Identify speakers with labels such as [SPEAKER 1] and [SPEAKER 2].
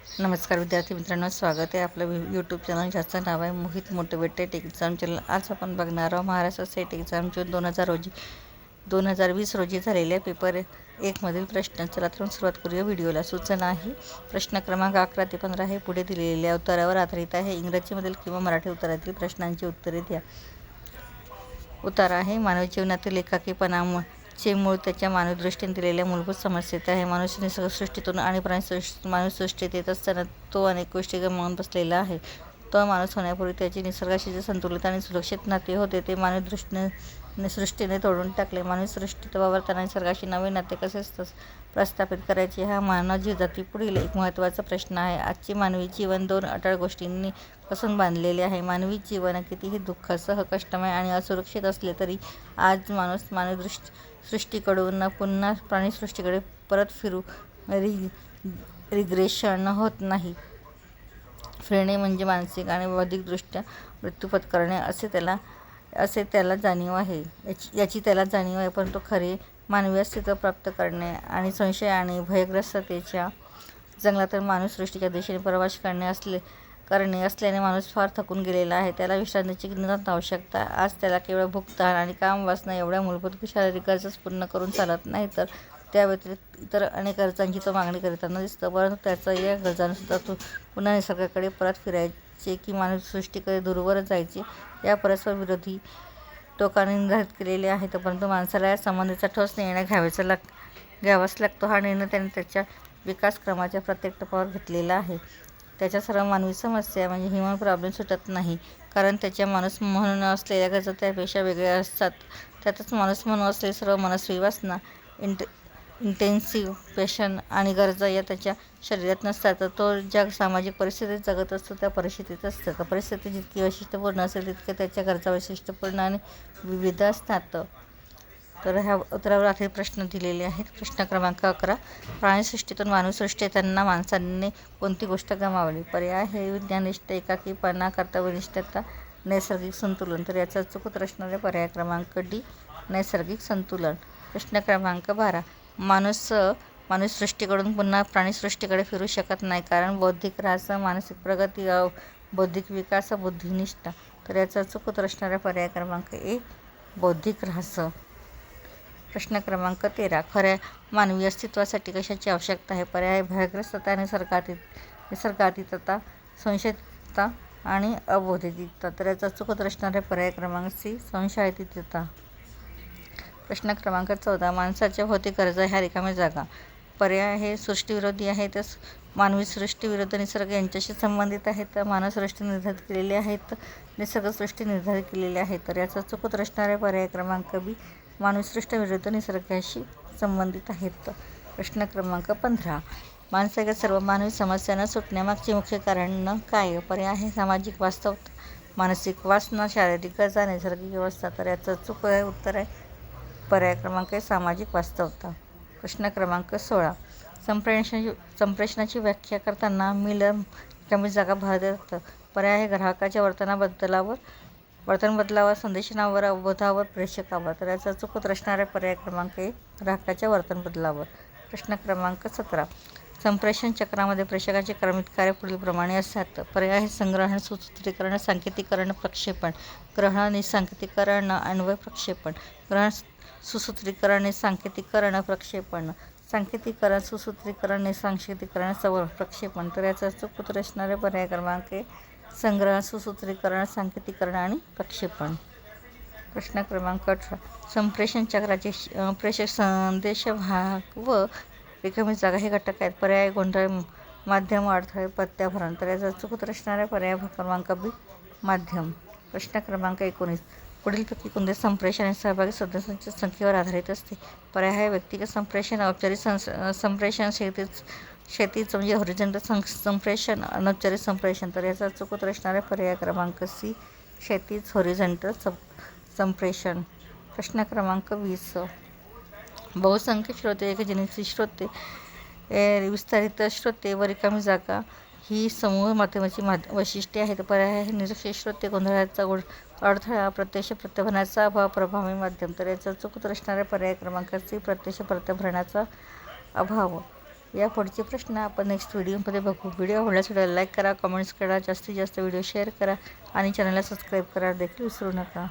[SPEAKER 1] नमस्कार विद्यार्थी मित्रांनो, स्वागत आहे आपलं यूट्यूब चॅनल ज्याचं नाव आहे मोहित मोटिवेटेड एक्झाम चॅनल। आज आपण बघणार आहोत महाराष्ट्र सेट एक्झाम जून 2020 रोजी झालेल्या पेपर 1 मधील प्रश्न। चला तर सुरुवात करूया व्हिडिओला। सूचना आहे, प्रश्न क्रमांक 11 ते 15 हे पुढे दिलेल्या उत्तरावर आधारित आहे। इंग्रजीमधील किंवा मराठी उत्तरातील प्रश्नांची उत्तरे द्या। उत्तर आहे, मानवी जीवनातील एकाकीपणाचे मूळ त्याच्या मानवी दृष्टीने दिलेल्या मूलभूत समस्येत आहे। मनुष्य निसर्गसृष्टीतून आणि मानवसृष्टीत येत असताना तो अनेक गोष्टी गमावून बसलेला आहे। तो माणूस होण्यापूर्वी त्याचे निसर्गाशी जे संतुलित आणि सुरक्षित नाते होते ते मानवी सृष्टीने तोडून टाकले। मानवी सृष्टीत वावरताना निसर्गाशी नवे नाते कसे प्रस्थापित करायचे हा मानव जातीपुढील एक महत्त्वाचा प्रश्न आहे। आजचे मानवी जीवन 2 अटळ गोष्टींनी कसून बांधलेले आहे। मानवी जीवन कितीही दुःखसह, कष्टमय आणि असुरक्षित असले तरी आज माणूस मानवी सृष्टीकडून पुन्हा प्राणीसृष्टीकडे परत फिरू रिग्रेशन होत नाही। फिरणे म्हणजे मानसिक आणि बौद्धिकदृष्ट्या मृत्यू पत्करणे याची त्याला जाणीव आहे। परंतु खरे मानवी अस्तित्व प्राप्त करणे आणि संशय आणि भयग्रस्ततेच्या जंगलात मानवी सृष्टीच्या दिशेने प्रवास करणे असल्याने माणूस फार थकून गेलेला आहे। त्याला विश्रांतीची नितांत आवश्यकता। आज त्याला केवळ भूक, तहान आणि काम वासना एवढ्या मूलभूत शारीरिक गरजाच पूर्ण करून चालत नाही, तर त्या व्यतिरिक्त इतर अनेक गरजांची तो मागणी करताना दिसतो। परंतु त्याचा या गरजांनुसार तो पुन्हा निसर्गाकडे परत फिरायचे की मानवी सृष्टीकडे दूरवर जायचे या परस्पर विरोधी टोकाने निर्धारित केलेले आहेत। परंतु माणसाला या संबंधीचा ठोस निर्णय घ्यावाच लागतो। हा निर्णय त्याने त्याच्या विकासक्रमाच्या प्रत्येक टप्प्यावर घेतलेला आहे। त्याच्या सर्व मानवी समस्या म्हणजे ह्युमन प्रॉब्लेम सुटत नाही, कारण त्याच्या माणूस म्हणून असलेल्या गरजा त्यापेक्षा वेगळ्या असतात। त्यातच माणूस म्हणून असलेली सर्व मनस्वी वासना, इंटेन्सिव्ह पॅशन आणि गरजा या त्याच्या शरीरात नसतात। तो ज्या सामाजिक परिस्थितीत जगत असतो त्या परिस्थितीत असतात। परिस्थिती जितकी वैशिष्ट्यपूर्ण असेल तितक्या त्याच्या गरजा वैशिष्ट्यपूर्ण आणि विविध असतात। तर ह्या उत्तरावर आधारित प्रश्न दिलेले आहेत। प्रश्न क्रमांक 11, प्राणीसृष्टीतून मानवसृष्टी येताना माणसाने कोणती गोष्ट गमावली? पर्याय हे विज्ञाननिष्ठ, एकाकीपणा, कर्तव्यनिष्ठता, नैसर्गिक संतुलन। तर याचा चूक उत्तर असणारे पर्याय क्रमांक डी, नैसर्गिक संतुलन। प्रश्न क्रमांक 12, माणूस मानवी सृष्टीकडून पुन्हा प्राणीसृष्टीकडे फिरू शकत नाही, कारण बौद्धिक ऱ्हास, मानसिक प्रगती, बौद्धिक विकास, बुद्धिनिष्ठा। तर याचा चूक उत्तर असणारा पर्याय क्रमांक ए, बौद्धिक ऱ्हास। प्रश्न क्रमांक 13, खऱ्या मानवी अस्तित्वासाठी कशाची आवश्यकता आहे? पर्याय भयग्रस्तता, निसर्गातीतता, संशयितता आणि अबौद्धिकता। तर याचा चूक उत्तर असणारे पर्याय क्रमांक सी, संशयातीतता। प्रश्न क्रमांक 14, माणसाच्या भौतिक गरजा ह्या रिकाम्या जागा। पर्याय हे सृष्टीविरोधी आहेत, मानवी सृष्टी विरुद्ध निसर्ग यांच्याशी संबंधित आहेत, मानव सृष्टी निर्धारित केलेली आहेत, निसर्गसृष्टी निर्धारित केलेली आहे। तर याचा चूक उत्तर असणारे पर्याय क्रमांक बी, मानवी सृष्टी विरुद्ध निसर्गाशी संबंधित आहेत। प्रश्न क्रमांक 15, माणसाच्या सर्व मानवी समस्यांना सुटण्यामागचे मुख्य कारण काय? पर्याय आहे सामाजिक वास्तवता, मानसिक वासना, शारीरिक गरजा, नैसर्गिक व्यवस्था। तर याचं चूक उत्तर आहे पर्याय क्रमांक सामाजिक वास्तवता। प्रश्न क्रमांक 16, संप्रेषणाची व्याख्या करताना मिलर रिकामी जागा भर देतात। पर्याय आहे ग्राहकाच्या वर्तन बदलावर, संदेशनावर, अवबोधावर, प्रेषकावर। तर याचा चूक उत्तर असणारे पर्याय क्रमांक ए, ग्राहकाच्या वर्तन बदलावर। प्रश्न क्रमांक 17, संप्रेषण चक्रामध्ये प्रेषकाचे क्रमित कार्य पुढीलप्रमाणे असतात। पर्याय आहे संग्रहण, सुसूत्रीकरण, सांकेतीकरण, प्रक्षेपण। ग्रहण, सांकेतीकरण, अन्वय, प्रक्षेपण। ग्रहण, सुसूत्रीकरण, सांकेतीकरण, प्रक्षेपण। सांकेतीकरण, सुसूत्रीकरण, सांकेतीकरण, प्रक्षेपण। तर याचा चूक उत्तर असणारे पर्याय क्रमांक ए, संग्रहण, सुसूत्रीकरण, सांकेतीकरण आणि प्रक्षेपण। प्रश्न क्रमांक 18, संप्रेषण चक्राचे प्रेषक, संदेशवाहक व रिकामी जागा हे घटक आहेत। पर्याय गोंधळ, माध्यम, अडथळे, प्रत्याभरण। तर याचा चूक उत्तर असणारे पर्याय क्रमांक बी, माध्यम। प्रश्न क्रमांक 19, पुढीलपैकी कोणते संप्रेषण हे सहभागी सदस्यांच्या संख्येवर आधारित असते? पर्याय आहे व्यक्तिगत संप्रेषण, औपचारिक संप्रेषण, क्षैतिज म्हणजे हॉरिझॉन्टल संप्रेषण, अनौपचारिक संप्रेषण। तर याचा चूक उत्तर असणारे पर्याय क्रमांक सी, क्षैतिज हॉरिझॉन्टल संप्रेषण। प्रश्न क्रमांक 20, बहुसंख्य श्रोते, एकजनित श्रोते, विस्तारित श्रोते व रिकामी जागा ही समूह माध्यमाची वैशिष्ट्ये आहेत। पर्याय आहे निरक्षर श्रोते, गोंधळाचा अडथळा, प्रत्यक्ष प्रत्याभरणाचा अभाव, प्रभावी माध्यम। तर याचा चूक उत्तर असणारे पर्याय क्रमांक सी, प्रत्यक्ष प्रत्याभरणाचा अभाव। या पुढचे प्रश्न आपण नेक्स्ट व्हिडिओमध्ये बघू. व्हिडिओ आवडल्यास व्हिडिओला लाईक करा, कमेंट्स करा, जास्तीत जास्त व्हिडिओ शेअर करा आणि चॅनलला सबस्क्राईब करा देखील विसरू नका.